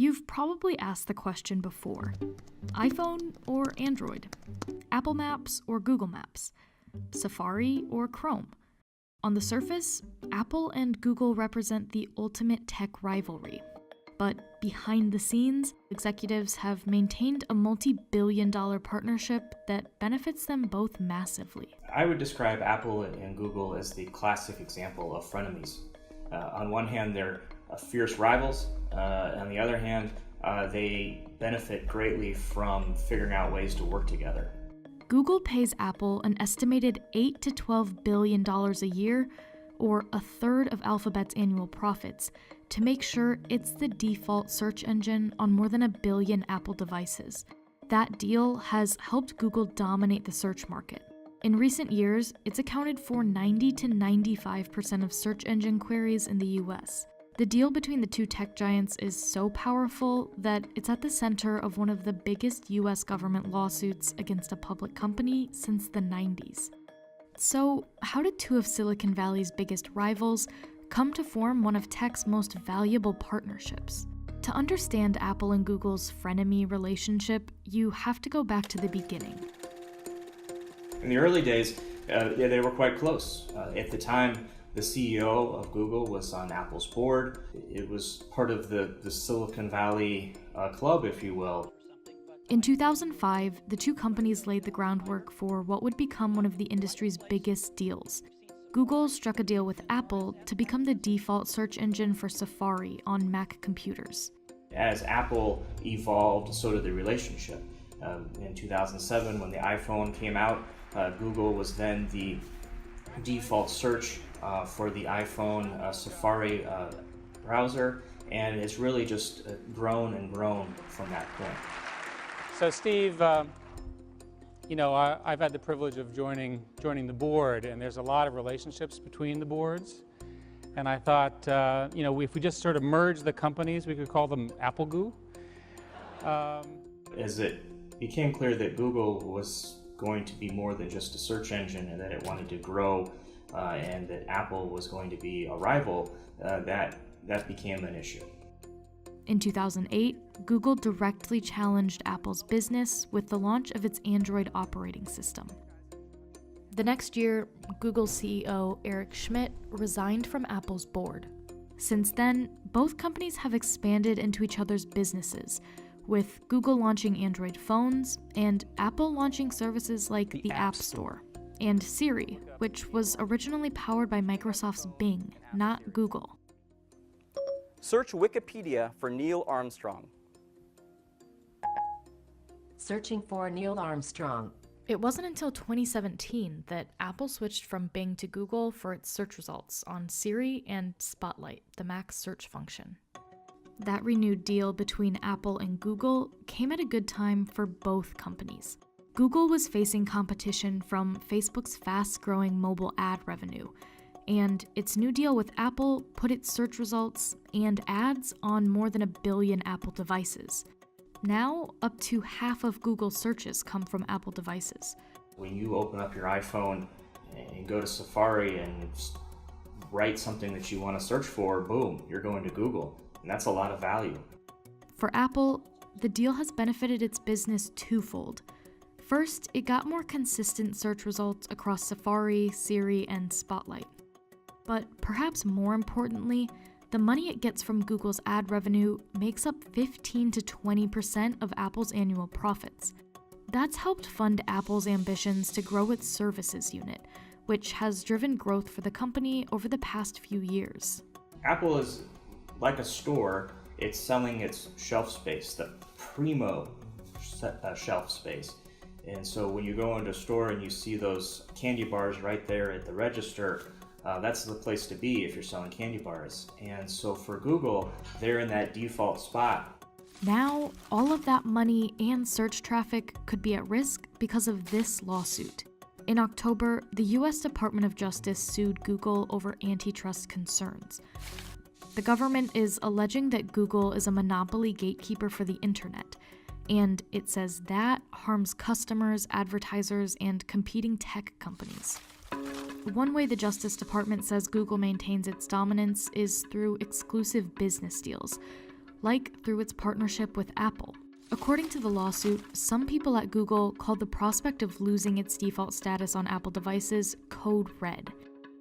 You've probably asked the question before. iPhone or Android? Apple Maps or Google Maps? Safari or Chrome? On the surface, Apple and Google represent the ultimate tech rivalry. But behind the scenes, executives have maintained a multi-billion-dollar partnership that benefits them both massively. I would describe Apple and Google as the classic example of frenemies. On one hand, they're fierce rivals. On the other hand, they benefit greatly from figuring out ways to work together. Google pays Apple an estimated $8 to $12 billion a year, or a third of Alphabet's annual profits, to make sure it's the default search engine on more than 1 billion Apple devices. That deal has helped Google dominate the search market. In recent years, it's accounted for 90 to 95% of search engine queries in the US. The deal between the two tech giants is so powerful that it's at the center of one of the biggest US government lawsuits against a public company since the 90s. So, how did two of Silicon Valley's biggest rivals come to form one of tech's most valuable partnerships? To understand Apple and Google's frenemy relationship, you have to go back to the beginning. In the early days, they were quite close. At the time, the CEO of Google was on Apple's board. It was part of the Silicon Valley club, if you will. In 2005, the two companies laid the groundwork for what would become one of the industry's biggest deals. Google struck a deal with Apple to become the default search engine for Safari on Mac computers. As Apple evolved, so did the relationship. In 2007, when the iPhone came out, Google was then the default search for the iPhone Safari browser, and it's really just grown and grown from that point. So Steve, I've had the privilege of joining the board, and there's a lot of relationships between the boards. And I thought, if we just sort of merge the companies, we could call them Apple Goo. As it became clear that Google was going to be more than just a search engine and that it wanted to grow, and that Apple was going to be a rival, that became an issue. In 2008, Google directly challenged Apple's business with the launch of its Android operating system. The next year, Google's CEO Eric Schmidt resigned from Apple's board. Since then, both companies have expanded into each other's businesses, with Google launching Android phones and Apple launching services like the App Store, and Siri, which was originally powered by Microsoft's Bing, not Google. Search Wikipedia for Neil Armstrong. Searching for Neil Armstrong. It wasn't until 2017 that Apple switched from Bing to Google for its search results on Siri and Spotlight, the Mac's search function. That renewed deal between Apple and Google came at a good time for both companies. Google was facing competition from Facebook's fast-growing mobile ad revenue, and its new deal with Apple put its search results and ads on more than 1 billion Apple devices. Now, up to half of Google's searches come from Apple devices. When you open up your iPhone and go to Safari and write something that you want to search for, boom, you're going to Google. And that's a lot of value. For Apple, the deal has benefited its business twofold. First, it got more consistent search results across Safari, Siri, and Spotlight. But perhaps more importantly, the money it gets from Google's ad revenue makes up 15 to 20% of Apple's annual profits. That's helped fund Apple's ambitions to grow its services unit, which has driven growth for the company over the past few years. Apple is like a store. It's selling its shelf space, the primo shelf space. And so when you go into a store and you see those candy bars right there at the register, that's the place to be if you're selling candy bars. And so for Google, they're in that default spot. Now, all of that money and search traffic could be at risk because of this lawsuit. In October, the US Department of Justice sued Google over antitrust concerns. The government is alleging that Google is a monopoly gatekeeper for the internet, and it says that harms customers, advertisers, and competing tech companies. One way the Justice Department says Google maintains its dominance is through exclusive business deals. like through its partnership with Apple. According to the lawsuit, some people at Google called the prospect of losing its default status on Apple devices code red.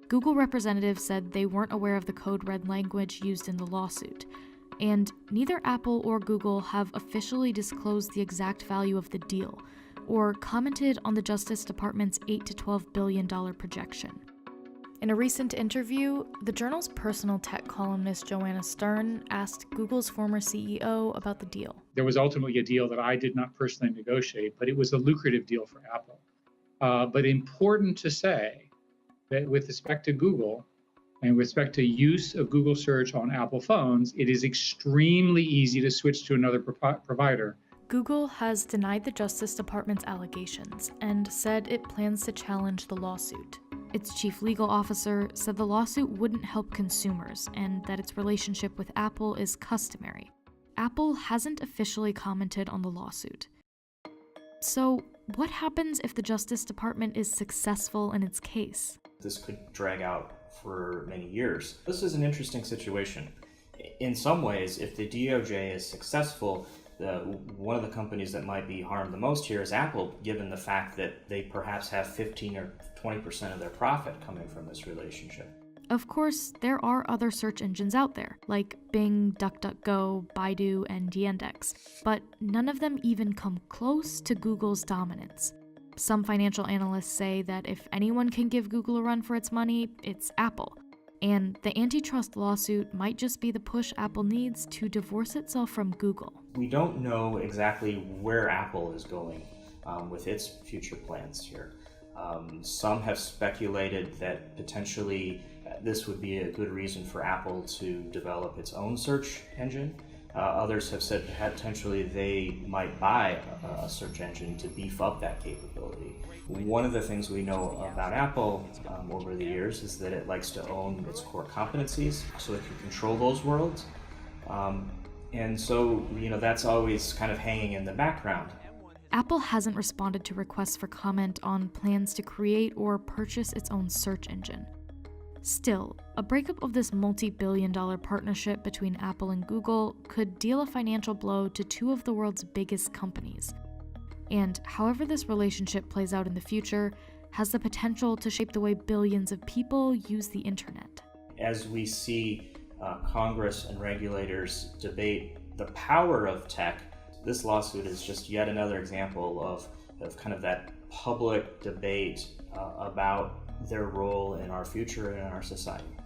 Google representatives said they weren't aware of the code red language used in the lawsuit, and neither Apple or Google have officially disclosed the exact value of the deal or commented on the Justice Department's $8 to $12 billion projection. In a recent interview, the journal's personal tech columnist Joanna Stern asked Google's former CEO about the deal. There was ultimately a deal that I did not personally negotiate, but it was a lucrative deal for Apple. But important to say that with respect to Google and with respect to use of Google search on Apple phones, it is extremely easy to switch to another provider. Google has denied the Justice Department's allegations and said it plans to challenge the lawsuit. Its chief legal officer said the lawsuit wouldn't help consumers and that its relationship with Apple is customary. Apple hasn't officially commented on the lawsuit. So, what happens if the Justice Department is successful in its case? This could drag out for many years. This is an interesting situation. In some ways, if the DOJ is successful, one of the companies that might be harmed the most here is Apple, given the fact that they perhaps have 15 or 20% of their profit coming from this relationship. Of course, there are other search engines out there, like Bing, DuckDuckGo, Baidu, and Yandex, but none of them even come close to Google's dominance. Some financial analysts say that if anyone can give Google a run for its money, it's Apple. And the antitrust lawsuit might just be the push Apple needs to divorce itself from Google. We don't know exactly where Apple is going with its future plans here. Some have speculated that potentially this would be a good reason for Apple to develop its own search engine. Others have said potentially they might buy a search engine to beef up that capability. One of the things we know about Apple over the years is that it likes to own its core competencies so it can control those worlds. And so, that's always kind of hanging in the background. Apple hasn't responded to requests for comment on plans to create or purchase its own search engine. Still, a breakup of this multi-billion-dollar partnership between Apple and Google could deal a financial blow to two of the world's biggest companies. And however this relationship plays out in the future has the potential to shape the way billions of people use the internet. As we see Congress and regulators debate the power of tech, this lawsuit is just yet another example of kind of that public debate about their role in our future and in our society.